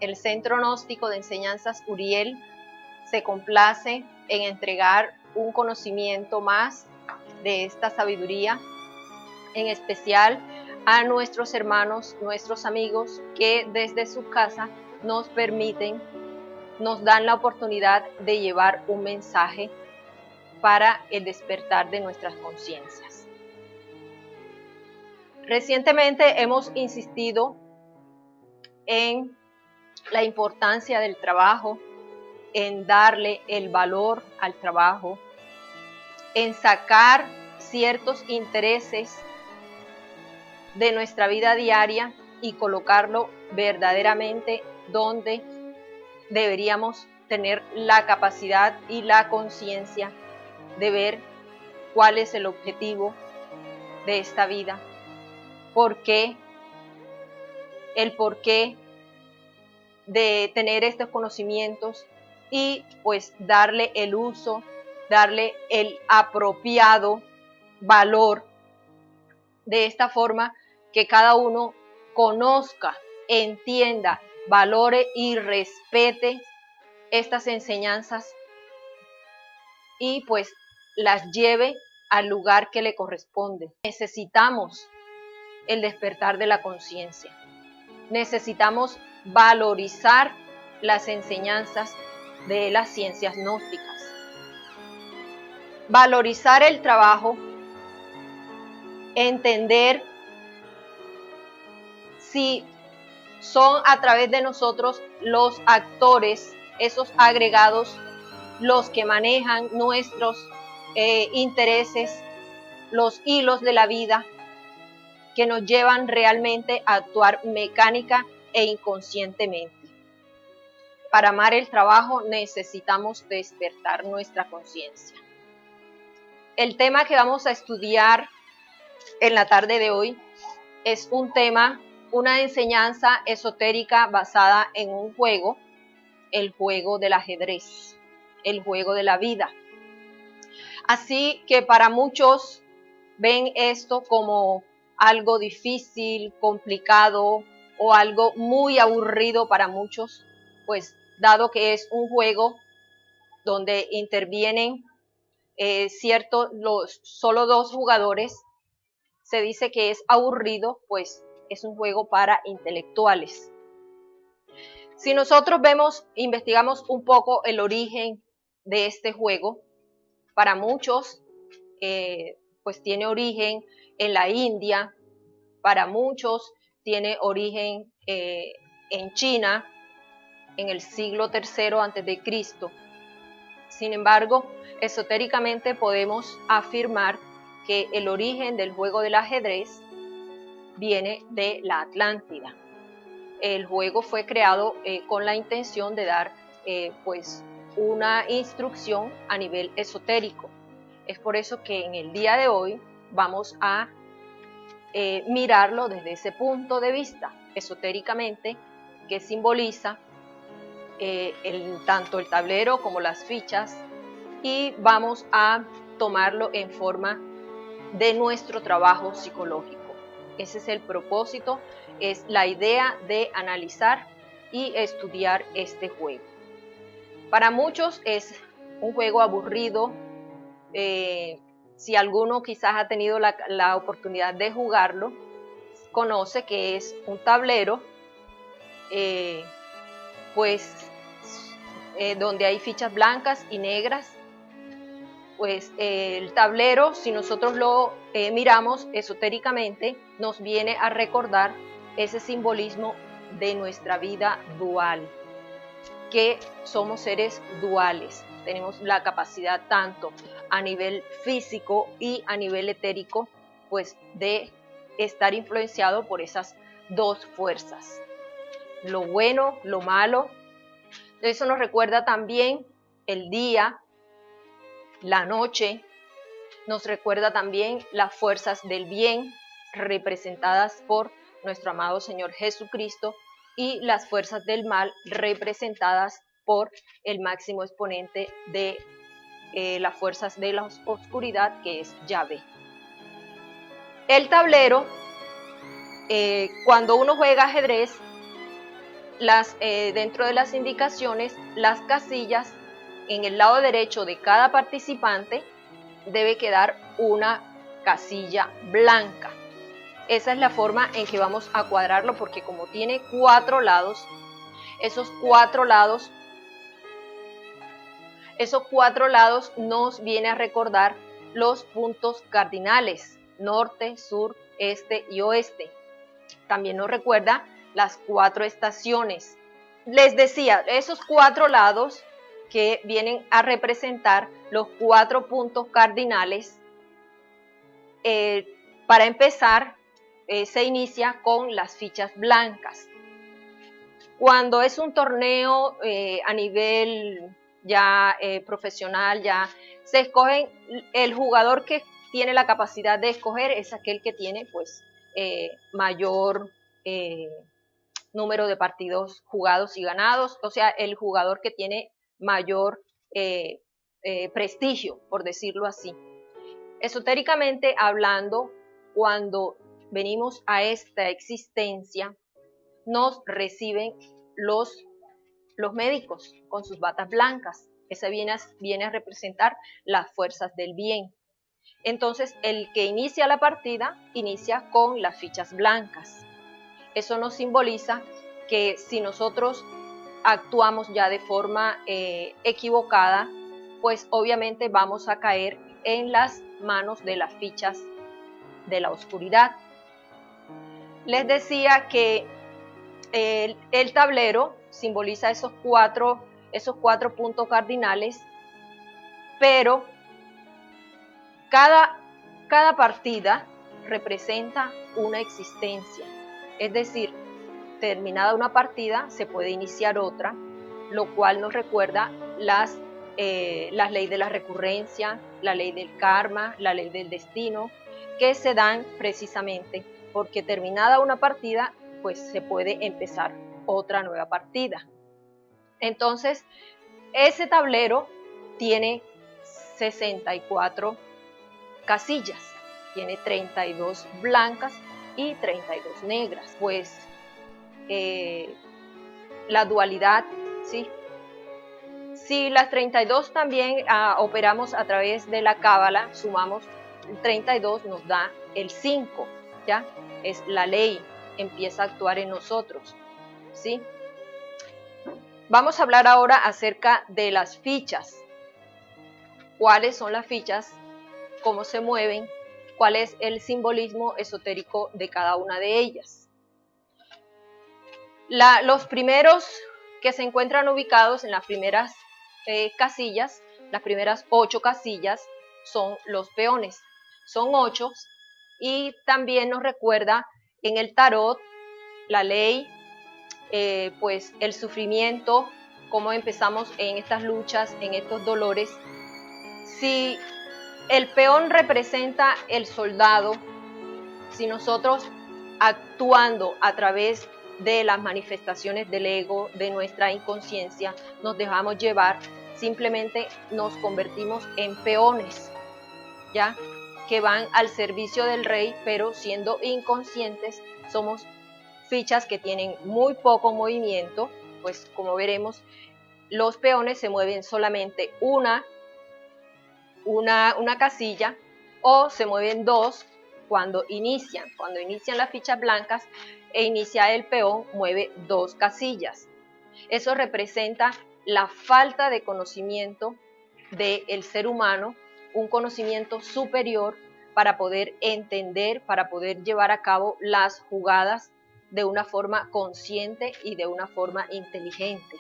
el Centro Gnóstico de Enseñanzas Uriel se complace en entregar un conocimiento más de esta sabiduría, en especial a nuestros hermanos, nuestros amigos que desde su casa nos dan la oportunidad de llevar un mensaje para el despertar de nuestras conciencias. Recientemente hemos insistido en la importancia del trabajo, en darle el valor al trabajo, en sacar ciertos intereses de nuestra vida diaria y colocarlo verdaderamente donde deberíamos tener la capacidad y la conciencia de ver cuál es el objetivo de esta vida, el porqué de tener estos conocimientos y pues darle el uso, darle el apropiado valor, de esta forma que cada uno conozca, entienda, valore y respete estas enseñanzas y pues las lleve al lugar que le corresponde. Necesitamos el despertar de la conciencia. Necesitamos valorizar las enseñanzas de las ciencias gnósticas. Valorizar el trabajo, entender si son a través de nosotros los actores, esos agregados, los que manejan nuestros intereses, los hilos de la vida que nos llevan realmente a actuar mecánica e inconscientemente. Para amar el trabajo necesitamos despertar nuestra conciencia. El tema que vamos a estudiar en la tarde de hoy es una enseñanza esotérica basada en un juego, el juego del ajedrez, el juego de la vida. Así que para muchos ven esto como algo difícil, complicado o algo muy aburrido para muchos, pues dado que es un juego donde intervienen solo 2 jugadores, se dice que es aburrido, pues es un juego para intelectuales. Si nosotros investigamos un poco el origen de este juego, para muchos pues tiene origen en la India, para muchos tiene origen en China, en el siglo III a.C. Sin embargo, esotéricamente podemos afirmar que el origen del juego del ajedrez viene de la Atlántida. El juego fue creado con la intención de dar pues una instrucción a nivel esotérico. Es por eso que en el día de hoy vamos a mirarlo desde ese punto de vista, esotéricamente, que simboliza tanto el tablero como las fichas, y vamos a tomarlo en forma de nuestro trabajo psicológico. Ese es el propósito, es la idea de analizar y estudiar este juego. Para muchos es un juego aburrido. Si alguno quizás ha tenido la oportunidad de jugarlo, conoce que es un tablero, donde hay fichas blancas y negras. Pues el tablero, si nosotros lo miramos esotéricamente, nos viene a recordar ese simbolismo de nuestra vida dual, que somos seres duales. Tenemos la capacidad tanto a nivel físico y a nivel etérico, pues de estar influenciado por esas 2 fuerzas, lo bueno, lo malo. Eso nos recuerda también el día, la noche, nos recuerda también las fuerzas del bien representadas por nuestro amado Señor Jesucristo y las fuerzas del mal representadas por el máximo exponente de las fuerzas de la oscuridad, que es Yahvé. El tablero, cuando uno juega ajedrez, dentro de las indicaciones, las casillas en el lado derecho de cada participante debe quedar una casilla blanca. Esa es la forma en que vamos a cuadrarlo, porque como tiene 4 lados, esos cuatro lados nos viene a recordar los puntos cardinales: norte, sur, este y oeste. También nos recuerda las 4 estaciones. Les decía, esos 4 lados que vienen a representar los 4 puntos cardinales. Para empezar, se inicia con las fichas blancas. Cuando es un torneo a nivel ya profesional, ya se escogen, el jugador que tiene la capacidad de escoger es aquel que tiene pues mayor número de partidos jugados y ganados, o sea, el jugador que tiene mayor prestigio, por decirlo así. Esotéricamente hablando, cuando venimos a esta existencia, nos reciben los médicos con sus batas blancas. Esa viene a representar las fuerzas del bien. Entonces, el que inicia la partida inicia con las fichas blancas. Eso nos simboliza que si nosotros actuamos ya de forma equivocada, pues obviamente vamos a caer en las manos de las fichas de la oscuridad. Les decía que el tablero simboliza esos cuatro puntos cardinales, pero cada partida representa una existencia. Es decir, terminada una partida se puede iniciar otra, lo cual nos recuerda las leyes de la recurrencia, la ley del karma, la ley del destino, que se dan precisamente porque terminada una partida, pues se puede empezar otra nueva partida. Entonces, ese tablero tiene 64 casillas, tiene 32 blancas y 32 negras. Pues la dualidad, ¿sí? Si las 32 también operamos a través de la cábala, sumamos 32, nos da el 5, ¿ya? Es la ley, empieza a actuar en nosotros, ¿sí? Vamos a hablar ahora acerca de las fichas. ¿Cuáles son las fichas? ¿Cómo se mueven? ¿Cuál es el simbolismo esotérico de cada una de ellas? Los primeros que se encuentran ubicados en las primeras casillas, las primeras 8 casillas, son los peones. Son 8 y también nos recuerda en el tarot la ley, pues el sufrimiento, cómo empezamos en estas luchas, en estos dolores. Si el peón representa el soldado, si nosotros actuando a través de las manifestaciones del ego, de nuestra inconsciencia, nos dejamos llevar, simplemente nos convertimos en peones, ¿ya? Que van al servicio del rey, pero siendo inconscientes, somos fichas que tienen muy poco movimiento. Pues como veremos, los peones se mueven solamente una casilla, o se mueven 2 cuando inician las fichas blancas e inicia el peón, mueve 2 casillas. Eso representa la falta de conocimiento del ser humano, un conocimiento superior para poder entender, para poder llevar a cabo las jugadas de una forma consciente y de una forma inteligente.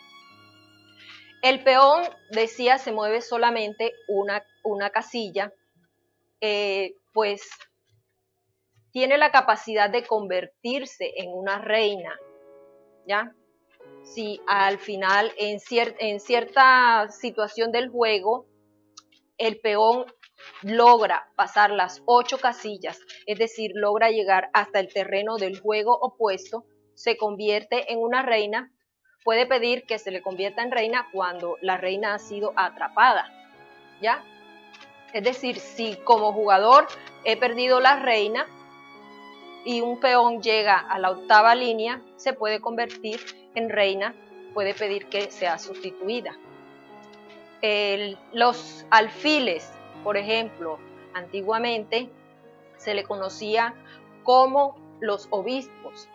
El peón, decía, se mueve solamente una casilla, pues tiene la capacidad de convertirse en una reina, ¿ya? Si al final, en cierta situación del juego, el peón logra pasar las 8 casillas, es decir, logra llegar hasta el terreno del juego opuesto, se convierte en una reina. Puede pedir que se le convierta en reina cuando la reina ha sido atrapada, ¿ya? Es decir, si como jugador he perdido la reina, y un peón llega a la octava línea, se puede convertir en reina, puede pedir que sea sustituida. Los alfiles, por ejemplo, antiguamente se le conocía como los obispos,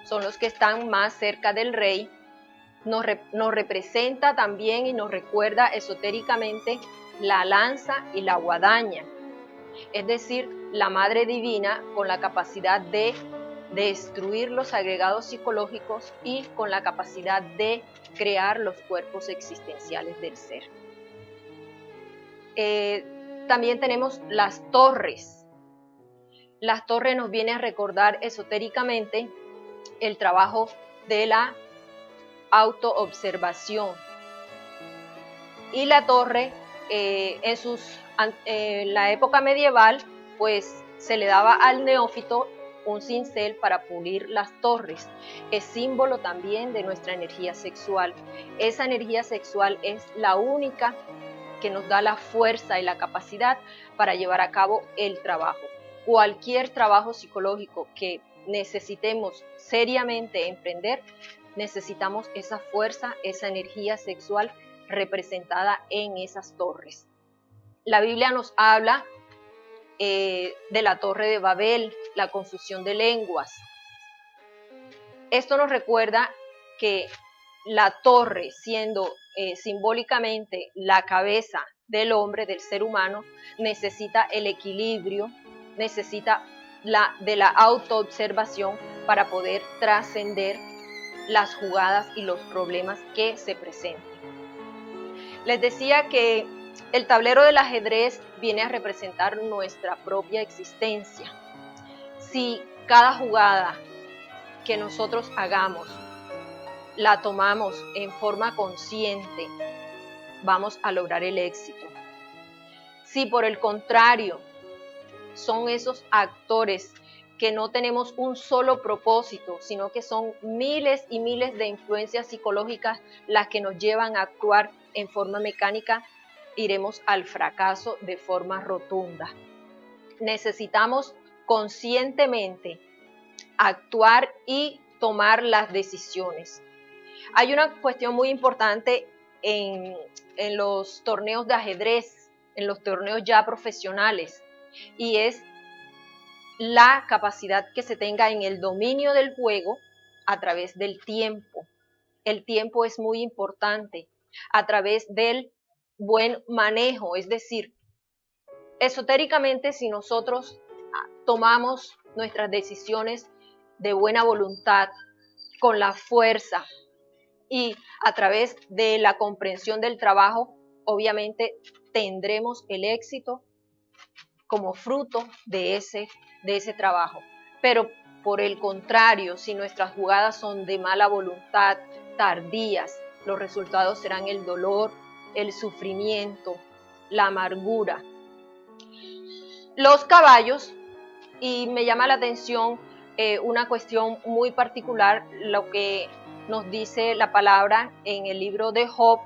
son los que están más cerca del rey, nos representa también y nos recuerda esotéricamente la lanza y la guadaña, es decir, la Madre Divina con la capacidad de destruir los agregados psicológicos y con la capacidad de crear los cuerpos existenciales del ser. También tenemos las torres. Las torres nos vienen a recordar esotéricamente el trabajo de la autoobservación. Y la torre, en la época medieval, pues se le daba al neófito un cincel para pulir las torres. Es símbolo también de nuestra energía sexual. Esa energía sexual es la única que nos da la fuerza y la capacidad para llevar a cabo el trabajo. Cualquier trabajo psicológico que necesitemos seriamente emprender, necesitamos esa fuerza, esa energía sexual representada en esas torres. La Biblia nos habla de la torre de Babel, la confusión de lenguas. Esto nos recuerda que la torre, siendo simbólicamente la cabeza del hombre, del ser humano, necesita el equilibrio, necesita de la autoobservación para poder trascender las jugadas y los problemas que se presenten. Les decía que el tablero del ajedrez viene a representar nuestra propia existencia. Si cada jugada que nosotros hagamos la tomamos en forma consciente, vamos a lograr el éxito. Si por el contrario son esos actores que no tenemos un solo propósito, sino que son miles y miles de influencias psicológicas las que nos llevan a actuar en forma mecánica, iremos al fracaso de forma rotunda. Necesitamos conscientemente actuar y tomar las decisiones. Hay una cuestión muy importante en los torneos de ajedrez, en los torneos ya profesionales, y es la capacidad que se tenga en el dominio del juego a través del tiempo. El tiempo es muy importante a través del buen manejo, es decir, esotéricamente si nosotros tomamos nuestras decisiones de buena voluntad, con la fuerza y a través de la comprensión del trabajo, obviamente tendremos el éxito como fruto de ese trabajo. Pero por el contrario, si nuestras jugadas son de mala voluntad, tardías, los resultados serán el dolor, el sufrimiento, la amargura. Los caballos, y me llama la atención una cuestión muy particular, lo que nos dice la palabra en el libro de Job,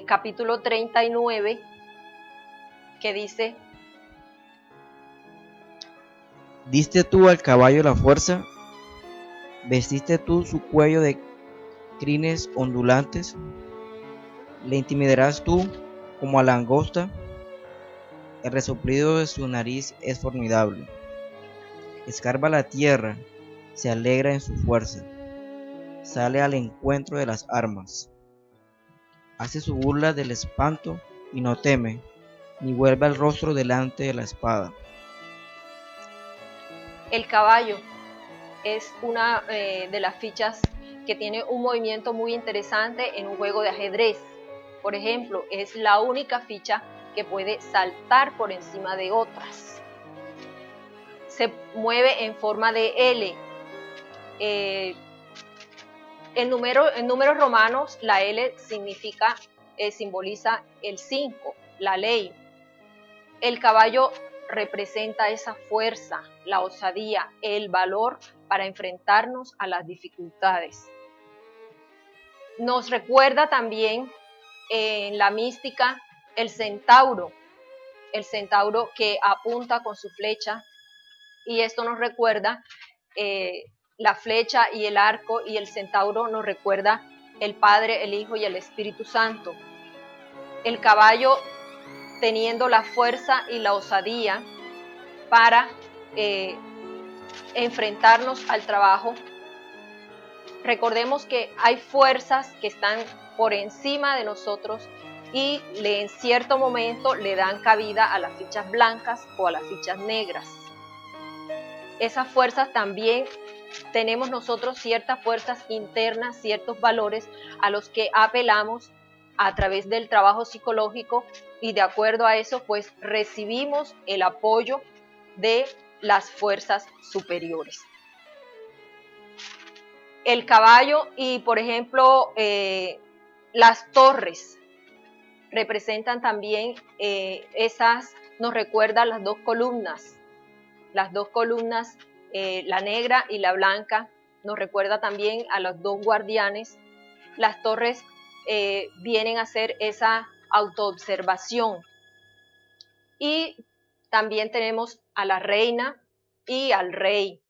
capítulo 39, que dice: ¿Diste tú al caballo la fuerza? ¿Vestiste tú su cuello de crines ondulantes? ¿Le intimidarás tú como a la langosta? El resoplido de su nariz es formidable. Escarba la tierra, se alegra en su fuerza, sale al encuentro de las armas. Hace su burla del espanto y no teme, ni vuelve el rostro delante de la espada. El caballo es una de las fichas que tiene un movimiento muy interesante en un juego de ajedrez. Por ejemplo, es la única ficha que puede saltar por encima de otras. Se mueve en forma de L. En números romanos, la L simboliza el 5, la ley. El caballo representa esa fuerza, la osadía, el valor para enfrentarnos a las dificultades. Nos recuerda también en la mística el centauro que apunta con su flecha y esto nos recuerda la flecha y el arco, y el centauro nos recuerda el Padre, el Hijo y el Espíritu Santo. El caballo teniendo la fuerza y la osadía para enfrentarnos al trabajo. Recordemos que hay fuerzas que están por encima de nosotros y en cierto momento le dan cabida a las fichas blancas o a las fichas negras. Esas fuerzas también tenemos nosotros ciertas fuerzas internas, ciertos valores a los que apelamos a través del trabajo psicológico, y de acuerdo a eso pues recibimos el apoyo de las fuerzas superiores. El caballo y, por ejemplo, las torres representan también nos recuerdan las dos columnas, la negra y la blanca, nos recuerda también a los dos guardianes. Las torres vienen a ser esa autoobservación. Y también tenemos a la reina y al rey.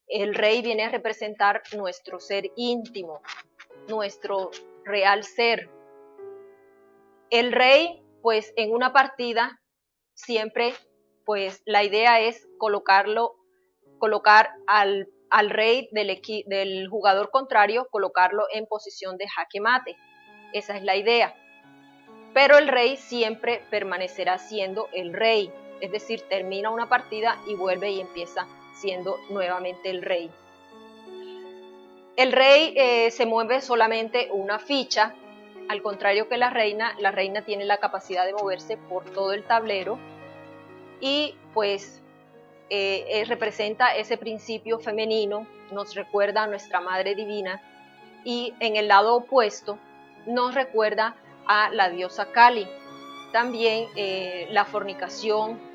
El rey viene a representar nuestro ser íntimo, nuestro real ser. El rey, pues en una partida, siempre, pues la idea es colocar al rey del jugador contrario, colocarlo en posición de jaque mate. Esa es la idea. Pero el rey siempre permanecerá siendo el rey, es decir, termina una partida y vuelve y empieza siendo nuevamente el rey. El rey se mueve solamente una ficha, al contrario que la reina tiene la capacidad de moverse por todo el tablero, y pues representa ese principio femenino, nos recuerda a nuestra Madre Divina, y en el lado opuesto nos recuerda a la diosa Kali. También la fornicación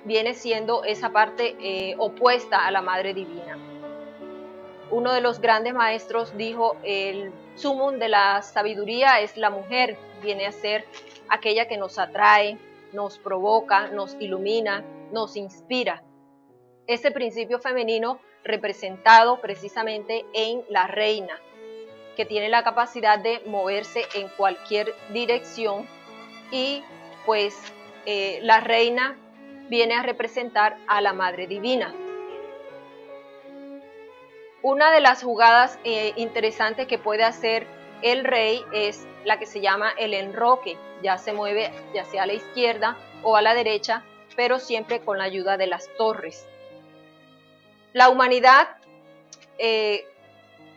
viene siendo esa parte opuesta a la Madre Divina. Uno de los grandes maestros dijo, el sumum de la sabiduría es la mujer, viene a ser aquella que nos atrae, nos provoca, nos ilumina, nos inspira. Ese principio femenino representado precisamente en la reina, que tiene la capacidad de moverse en cualquier dirección, y pues la reina viene a representar a la Madre Divina. Una de las jugadas interesantes que puede hacer el rey es la que se llama el enroque. Ya se mueve ya sea a la izquierda o a la derecha, pero siempre con la ayuda de las torres. La humanidad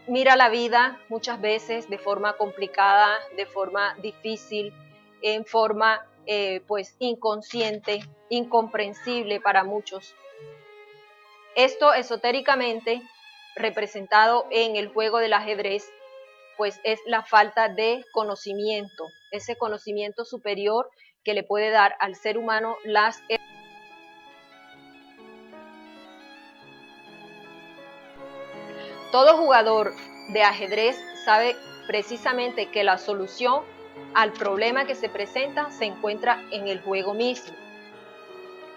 mira la vida muchas veces de forma complicada, de forma difícil, en forma pues inconsciente, incomprensible para muchos. Esto esotéricamente representado en el juego del ajedrez, pues es la falta de conocimiento, ese conocimiento superior que le puede dar al ser humano Todo jugador de ajedrez sabe precisamente que la solución al problema que se presenta se encuentra en el juego mismo.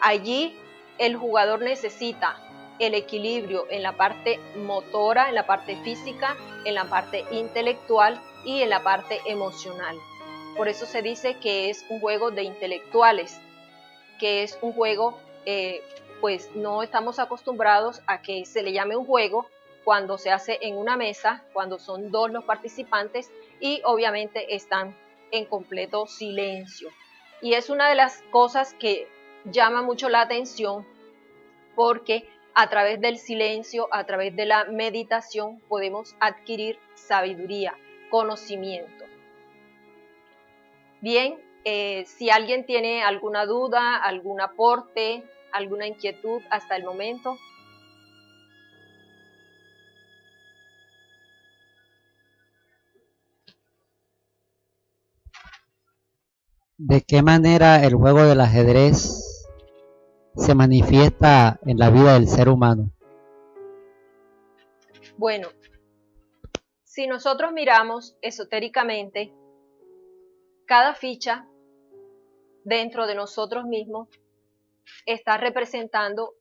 Allí el jugador necesita el equilibrio en la parte motora, en la parte física, en la parte intelectual y en la parte emocional. Por eso se dice que es un juego de intelectuales, que es un juego, pues no estamos acostumbrados a que se le llame un juego cuando se hace en una mesa, cuando son dos los participantes y obviamente están en completo silencio. Y es una de las cosas que llama mucho la atención, porque a través del silencio, a través de la meditación, podemos adquirir sabiduría, conocimiento. Bien, si alguien tiene alguna duda, algún aporte, alguna inquietud hasta el momento. ¿De qué manera el juego del ajedrez se manifiesta en la vida del ser humano? Bueno, si nosotros miramos esotéricamente, cada ficha dentro de nosotros mismos está representando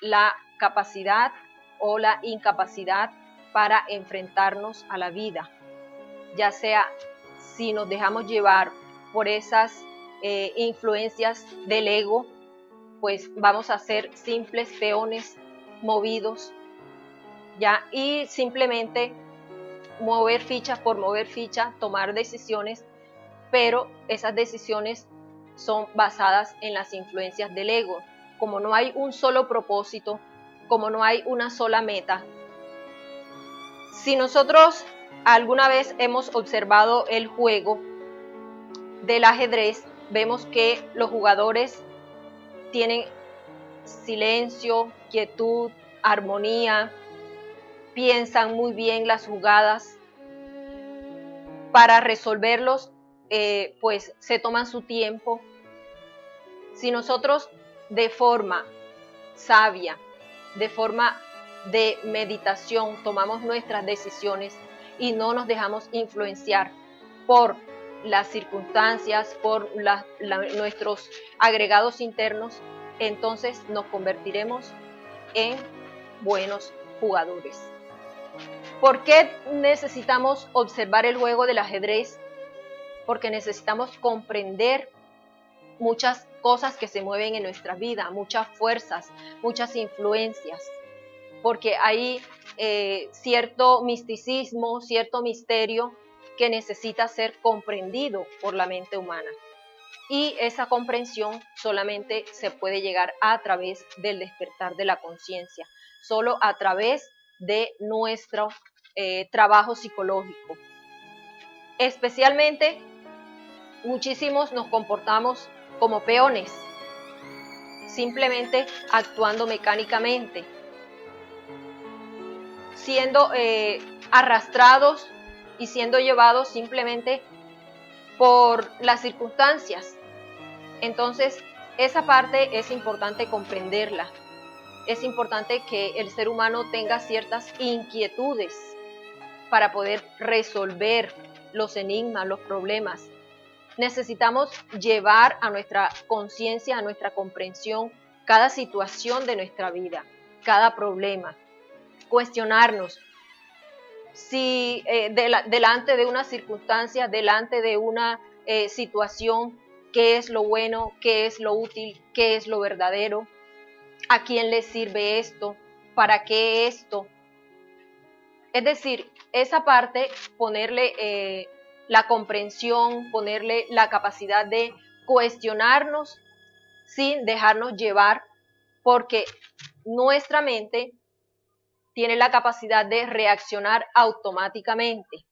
la capacidad o la incapacidad para enfrentarnos a la vida, ya sea si nos dejamos llevar por esas influencias del ego, pues vamos a ser simples peones movidos, ya, y simplemente mover fichas por mover fichas, tomar decisiones, pero esas decisiones son basadas en las influencias del ego. Como no hay un solo propósito, como no hay una sola meta. Si nosotros alguna vez hemos observado el juego del ajedrez, vemos que los jugadores tienen silencio, quietud, armonía, piensan muy bien las jugadas. Para resolverlos, pues se toman su tiempo. Si nosotros de forma sabia, de forma de meditación, tomamos nuestras decisiones y no nos dejamos influenciar por las circunstancias, por nuestros agregados internos, entonces nos convertiremos en buenos jugadores. ¿Por qué necesitamos observar el juego del ajedrez? Porque necesitamos comprender muchas cosas que se mueven en nuestra vida, muchas fuerzas, muchas influencias, porque hay cierto misticismo, cierto misterio que necesita ser comprendido por la mente humana. Y esa comprensión solamente se puede llegar a través del despertar de la conciencia, solo a través de nuestro trabajo psicológico. Especialmente, muchísimos nos comportamos como peones, simplemente actuando mecánicamente, siendo arrastrados y siendo llevados simplemente por las circunstancias. Entonces, esa parte es importante comprenderla. Es importante que el ser humano tenga ciertas inquietudes para poder resolver los enigmas, los problemas. Necesitamos llevar a nuestra conciencia, a nuestra comprensión, cada situación de nuestra vida, cada problema. Cuestionarnos si delante de una circunstancia, delante de una situación, qué es lo bueno, qué es lo útil, qué es lo verdadero, a quién le sirve esto, para qué esto. Es decir, esa parte, ponerle la comprensión, ponerle la capacidad de cuestionarnos sin dejarnos llevar, porque nuestra mente tiene la capacidad de reaccionar automáticamente.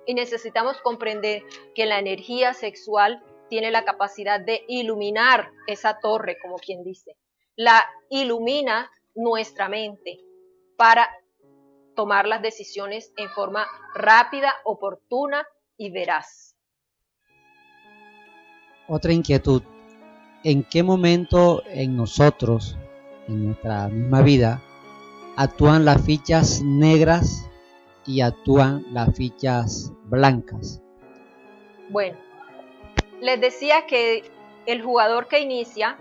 Y necesitamos comprender que la energía sexual tiene la capacidad de iluminar esa torre, como quien dice. La ilumina nuestra mente para tomar las decisiones en forma rápida, oportuna y veraz. Otra inquietud. ¿En qué momento en nosotros, en nuestra misma vida, actúan las fichas negras y actúan las fichas blancas? Bueno, les decía que el jugador que inicia,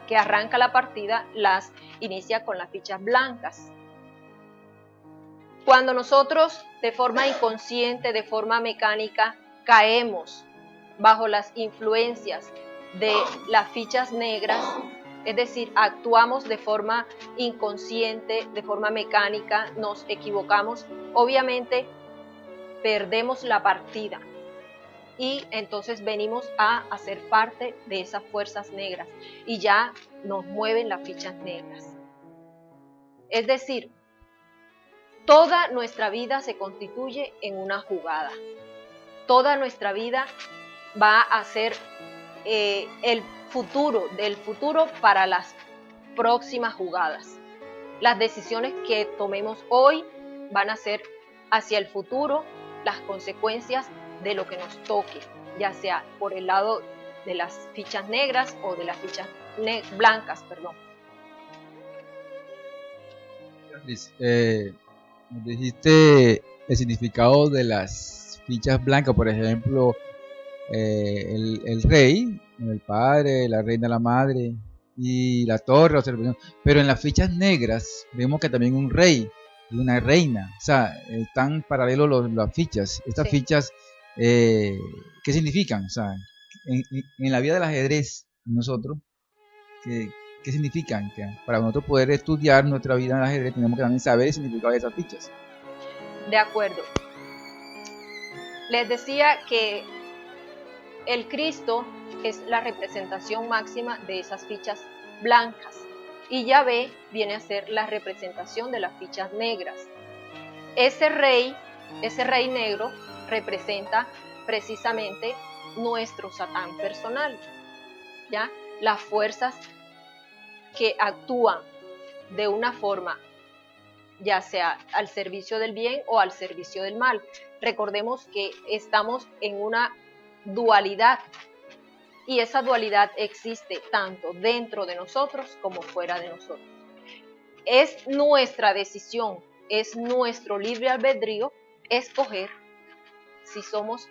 que arranca la partida, las inicia con las fichas blancas. Cuando nosotros de forma inconsciente, de forma mecánica, caemos bajo las influencias de las fichas negras, es decir, actuamos de forma inconsciente, de forma mecánica, nos equivocamos, obviamente perdemos la partida y entonces venimos a hacer parte de esas fuerzas negras y ya nos mueven las fichas negras. Es decir, toda nuestra vida se constituye en una jugada. Toda nuestra vida va a ser el futuro, del futuro para las próximas jugadas. Las decisiones que tomemos hoy van a ser hacia el futuro las consecuencias de lo que nos toque, ya sea por el lado de las fichas negras o de las fichas blancas, perdón. Nos dijiste el significado de las fichas blancas, por ejemplo, el rey, el padre, la reina, la madre, y la torre, observación. Pero en las fichas negras vemos que también un rey y una reina. O sea, están paralelos las fichas. Estas Sí. fichas, ¿qué significan? O sea, en la vida del ajedrez, nosotros, ¿qué significan? Que para nosotros poder estudiar nuestra vida en el ajedrez tenemos que también saber el significado de esas fichas. De acuerdo. Les decía que el Cristo es la representación máxima de esas fichas blancas y Yahvé viene a ser la representación de las fichas negras. Ese rey negro representa precisamente nuestro Satán personal, ¿ya? Las fuerzas que actúan de una forma ya sea al servicio del bien o al servicio del mal. Recordemos que estamos en una dualidad y esa dualidad existe tanto dentro de nosotros como fuera de nosotros. Es nuestra decisión, es nuestro libre albedrío escoger si somos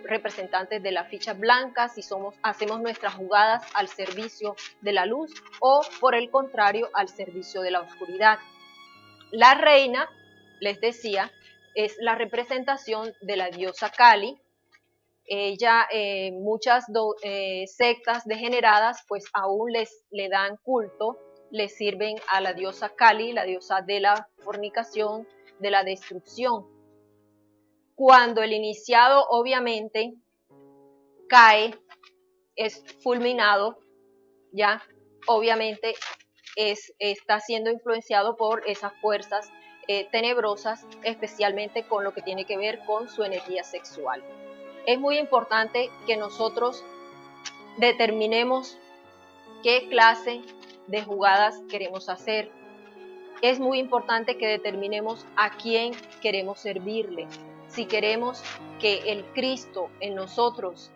representantes de la ficha blanca, si hacemos nuestras jugadas al servicio de la luz o por el contrario al servicio de la oscuridad. La reina, les decía, es la representación de la diosa Kali. Ella, muchas sectas degeneradas, pues aún le dan culto, le sirven a la diosa Kali, la diosa de la fornicación, de la destrucción. Cuando el iniciado obviamente cae, es fulminado, ya obviamente está siendo influenciado por esas fuerzas tenebrosas, especialmente con lo que tiene que ver con su energía sexual. Es muy importante que nosotros determinemos qué clase de jugadas queremos hacer. Es muy importante que determinemos a quién queremos servirle. Si queremos que el Cristo en nosotros,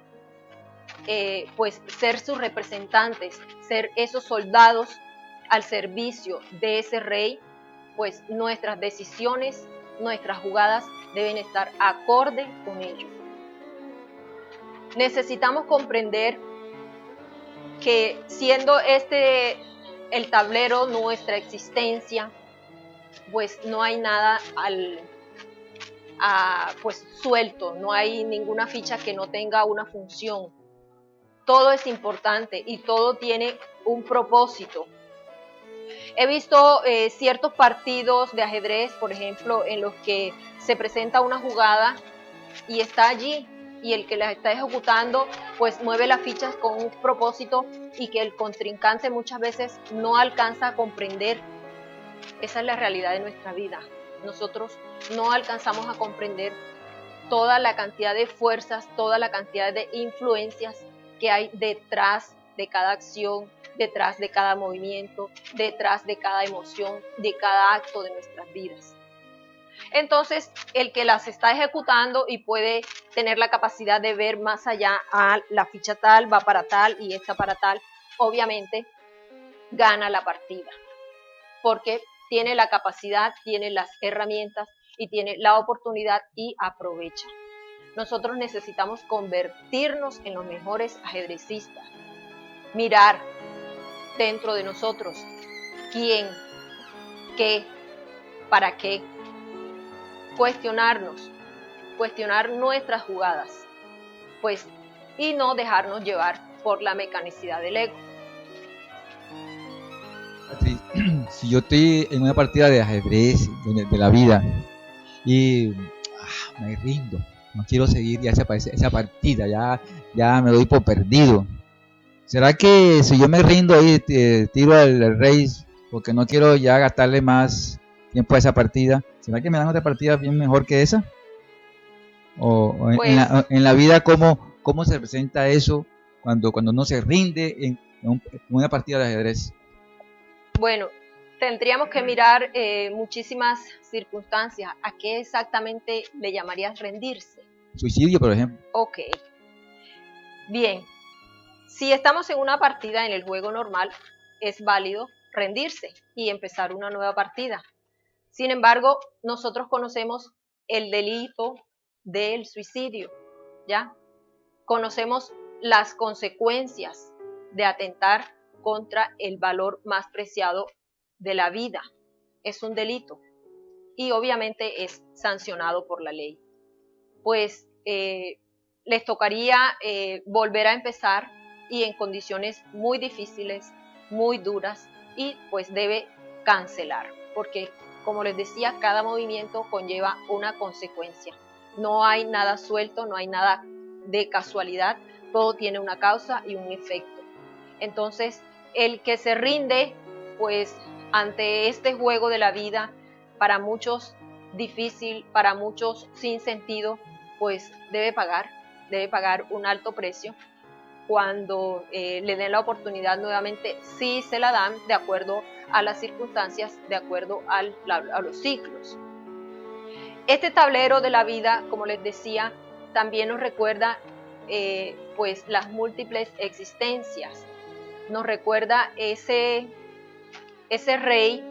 pues ser sus representantes, ser esos soldados al servicio de ese rey, pues nuestras decisiones, nuestras jugadas deben estar acorde con ello. Necesitamos comprender que siendo este el tablero nuestra existencia, pues no hay nada pues suelto, no hay ninguna ficha que no tenga una función. Todo es importante y todo tiene un propósito. He visto ciertos partidos de ajedrez, por ejemplo, en los que se presenta una jugada y está allí y el que la está ejecutando pues mueve las fichas con un propósito y que el contrincante muchas veces no alcanza a comprender. Esa es la realidad de nuestra vida. Nosotros no alcanzamos a comprender toda la cantidad de fuerzas, toda la cantidad de influencias que hay detrás de cada acción, detrás de cada movimiento, detrás de cada emoción, de cada acto de nuestras vidas. Entonces, el que las está ejecutando y puede tener la capacidad de ver más allá a la ficha tal, va para tal y esta para tal, obviamente gana la partida, porque tiene la capacidad, tiene las herramientas y tiene la oportunidad y aprovecha. Nosotros necesitamos convertirnos en los mejores ajedrecistas, mirar dentro de nosotros quién, qué, para qué, cuestionar nuestras jugadas, pues, y no dejarnos llevar por la mecanicidad del ego. Si yo estoy en una partida de ajedrez de la vida y me rindo, no quiero seguir ya esa partida, ya me doy por perdido. ¿Será que si yo me rindo ahí, tiro al rey porque no quiero ya gastarle más tiempo a esa partida? ¿Será que me dan otra partida bien mejor que esa? O Pues, en la vida, ¿cómo se presenta eso cuando uno se rinde en una partida de ajedrez? bueno, tendríamos que mirar muchísimas circunstancias. ¿A qué exactamente le llamarías rendirse? Suicidio, por ejemplo. Ok. Bien. Si estamos en una partida en el juego normal, es válido rendirse y empezar una nueva partida. Sin embargo, nosotros conocemos el delito del suicidio, ¿ya? Conocemos las consecuencias de atentar contra el valor más preciado de la vida. Es un delito y obviamente es sancionado por la ley. Pues les tocaría volver a empezar y en condiciones muy difíciles, muy duras, y pues debe cancelar, porque como les decía, cada movimiento conlleva una consecuencia. No hay nada suelto, no hay nada de casualidad, todo tiene una causa y un efecto. Entonces, el que se rinde, pues, ante este juego de la vida, para muchos difícil, para muchos sin sentido, pues debe pagar un alto precio. Cuando le den la oportunidad nuevamente, sí se la dan de acuerdo a las circunstancias, de acuerdo a los ciclos. Este tablero de la vida, como les decía, también nos recuerda pues las múltiples existencias. Nos recuerda ese rey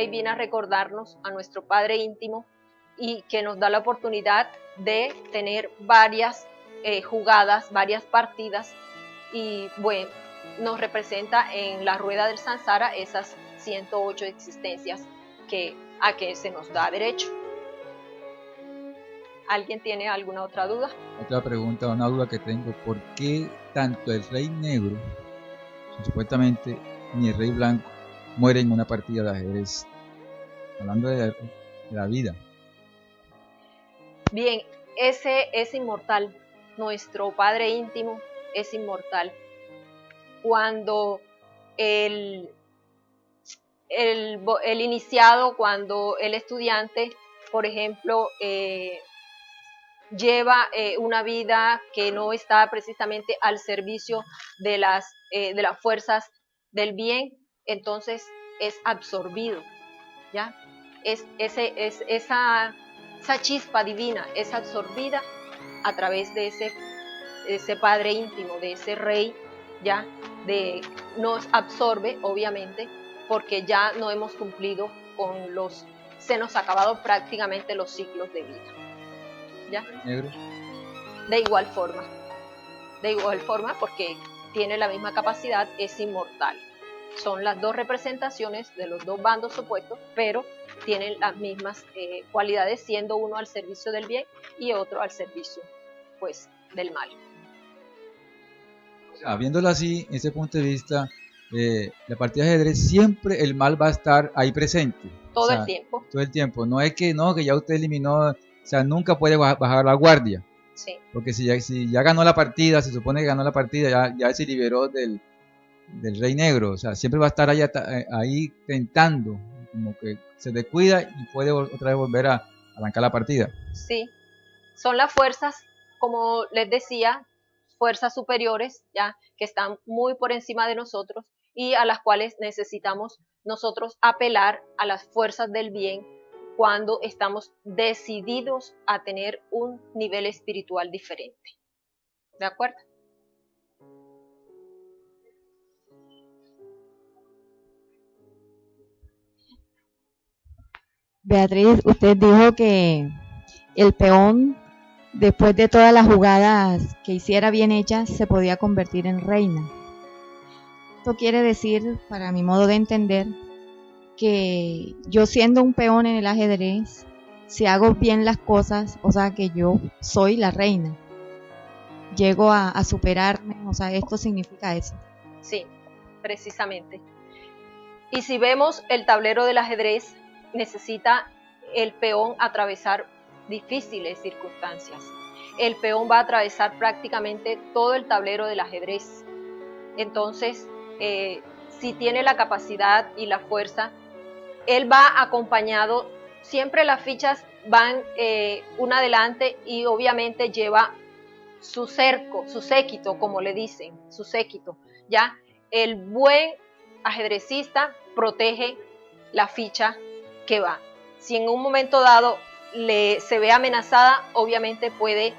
viene a recordarnos a nuestro Padre íntimo y que nos da la oportunidad de tener varias jugadas, varias partidas, y bueno, nos representa en la rueda del samsara esas 108 existencias a que se nos da derecho. ¿Alguien tiene alguna otra duda? Otra pregunta, una duda que tengo: ¿por qué tanto el rey negro, supuestamente, ni el rey blanco mueren en una partida de ajedrez? Hablando de la vida. Bien, ese es inmortal. Nuestro Padre íntimo es inmortal. Cuando el iniciado, cuando el estudiante, por ejemplo, lleva una vida que no está precisamente al servicio de las fuerzas del bien, entonces es absorbido, ¿ya? Esa chispa divina es absorbida a través de ese Padre íntimo, de ese Rey, ¿ya? Nos absorbe, obviamente, porque ya no hemos cumplido se nos han acabado prácticamente los ciclos de vida, ¿ya? Negro. De igual forma, porque tiene la misma capacidad, es inmortal. Son las dos representaciones de los dos bandos opuestos, pero tienen las mismas cualidades, siendo uno al servicio del bien y otro al servicio, pues, del mal. O sea, viéndolo así, en ese punto de vista, la partida de ajedrez, siempre el mal va a estar ahí presente. Todo el tiempo. Todo el tiempo. No es que ya usted eliminó, o sea, nunca puede bajar la guardia. Sí. Porque si ya ganó la partida, se supone que ganó la partida, ya se liberó del rey negro. O sea, siempre va a estar ahí tentando, como que se descuida y puede otra vez volver a arrancar la partida. Sí, son las fuerzas, como les decía, fuerzas superiores, ya, que están muy por encima de nosotros y a las cuales necesitamos nosotros apelar a las fuerzas del bien cuando estamos decididos a tener un nivel espiritual diferente. ¿De acuerdo? Beatriz, usted dijo que el peón, después de todas las jugadas que hiciera bien hechas, se podía convertir en reina. Esto quiere decir, para mi modo de entender, que yo siendo un peón en el ajedrez, si hago bien las cosas, o sea que yo soy la reina, llego a superarme, o sea, esto significa eso. Sí, precisamente. Y si vemos el tablero del ajedrez, necesita el peón atravesar difíciles circunstancias. El peón va a atravesar prácticamente todo el tablero del ajedrez. Entonces, si tiene la capacidad y la fuerza, él va acompañado, siempre las fichas van una adelante y obviamente lleva su cerco, su séquito, como le dicen, su séquito, ¿ya? El buen ajedrecista protege la ficha que va. Si en un momento dado se ve amenazada, obviamente puede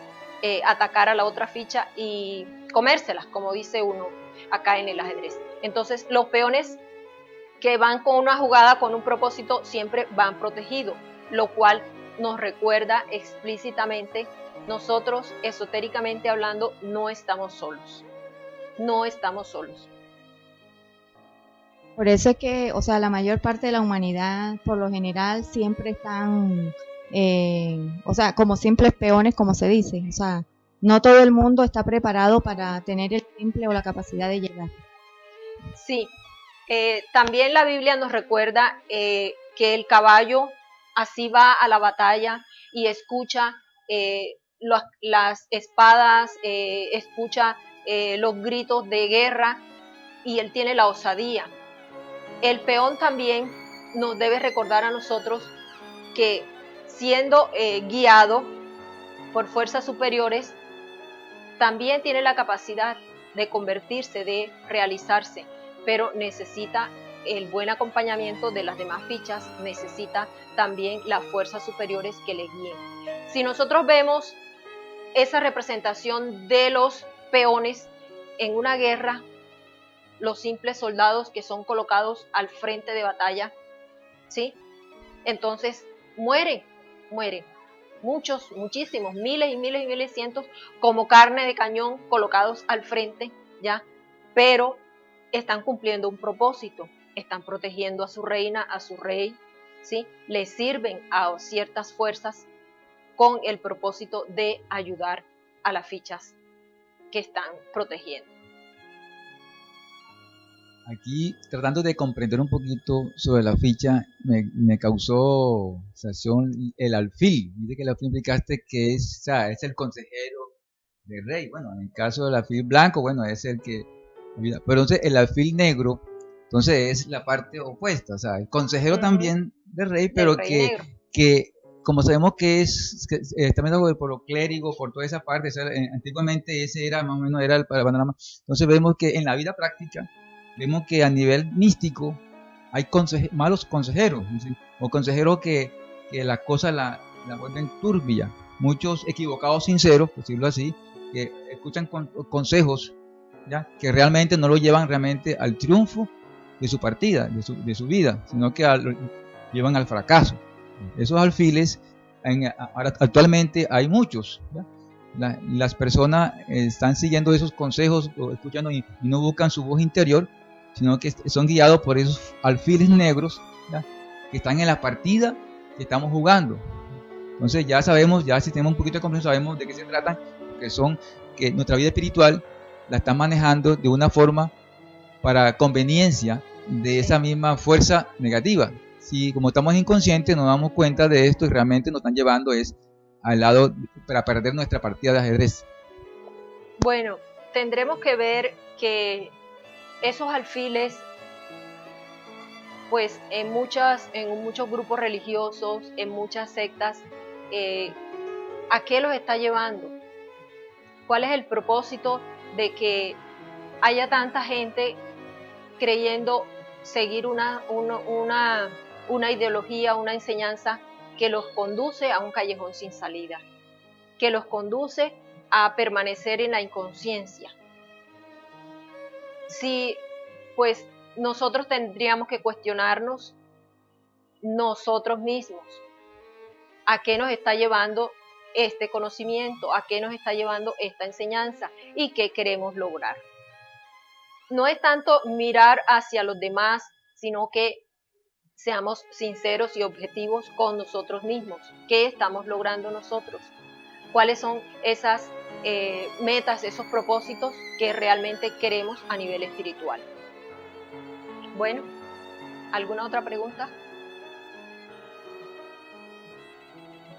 atacar a la otra ficha y comérselas, como dice uno acá en el ajedrez. Entonces, los peones que van con una jugada, con un propósito, siempre van protegidos, lo cual nos recuerda explícitamente, nosotros, esotéricamente hablando, no estamos solos. No estamos solos. Por eso es que, o sea, la mayor parte de la humanidad, por lo general, siempre están, o sea, como simples peones, como se dice. O sea, no todo el mundo está preparado para tener el temple o la capacidad de llegar. Sí, también la Biblia nos recuerda que el caballo así va a la batalla y escucha las espadas, escucha los gritos de guerra y él tiene la osadía. El peón también nos debe recordar a nosotros que siendo guiado por fuerzas superiores, también tiene la capacidad de convertirse, de realizarse, pero necesita el buen acompañamiento de las demás fichas, necesita también las fuerzas superiores que le guíen. Si nosotros vemos esa representación de los peones en una guerra, los simples soldados que son colocados al frente de batalla, ¿sí? Entonces mueren. Muchos, muchísimos, miles y miles y miles, cientos, como carne de cañón colocados al frente, ¿ya? Pero están cumpliendo un propósito, están protegiendo a su reina, a su rey, ¿sí? Le sirven a ciertas fuerzas con el propósito de ayudar a las fichas que están protegiendo. Aquí, tratando de comprender un poquito sobre la ficha, me causó sensación el alfil. Dice que el alfil implicaste que es, o sea, es el consejero del rey. Bueno, en el caso del alfil blanco, bueno, es el que... Pero entonces el alfil negro, entonces es la parte opuesta, o sea, el consejero también del rey, pero Del rey negro. que como sabemos que está viendo por lo clérigo, por toda esa parte, o sea, antiguamente ese era más o menos era el panorama. Entonces vemos que en la vida práctica, vemos que a nivel místico hay malos consejeros, ¿sí? O consejeros que las cosas la vuelven turbia. Muchos equivocados sinceros, por decirlo así, que escuchan consejos, ¿ya? Que realmente no lo llevan realmente al triunfo de su partida, de su vida, sino que lo llevan al fracaso. Esos alfiles, actualmente hay muchos, ¿ya? Las personas están siguiendo esos consejos o escuchando y no buscan su voz interior, sino que son guiados por esos alfiles negros, ¿ya? Que están en la partida que estamos jugando. Entonces ya sabemos, ya si tenemos un poquito de comprensión, sabemos de qué se trata, que nuestra vida espiritual la están manejando de una forma para conveniencia de esa misma fuerza negativa. Si como estamos inconscientes nos damos cuenta de esto y realmente nos están llevando al lado para perder nuestra partida de ajedrez. Bueno, tendremos que ver que esos alfiles, pues en muchos grupos religiosos, en muchas sectas, ¿a qué los está llevando? ¿Cuál es el propósito de que haya tanta gente creyendo seguir una ideología, una enseñanza que los conduce a un callejón sin salida, que los conduce a permanecer en la inconsciencia? Si, pues, nosotros tendríamos que cuestionarnos nosotros mismos, ¿a qué nos está llevando este conocimiento? ¿A qué nos está llevando esta enseñanza? ¿Y qué queremos lograr? No es tanto mirar hacia los demás, sino que seamos sinceros y objetivos con nosotros mismos. ¿Qué estamos logrando nosotros? ¿Cuáles son esas metas, esos propósitos que realmente queremos a nivel espiritual? Bueno, ¿alguna otra pregunta?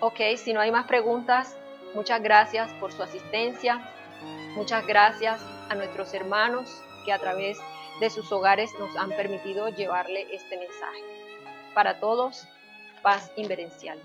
Ok, si no hay más preguntas, muchas gracias por su asistencia. Muchas gracias a nuestros hermanos que a través de sus hogares nos han permitido llevarle este mensaje. Para todos, paz inverencial.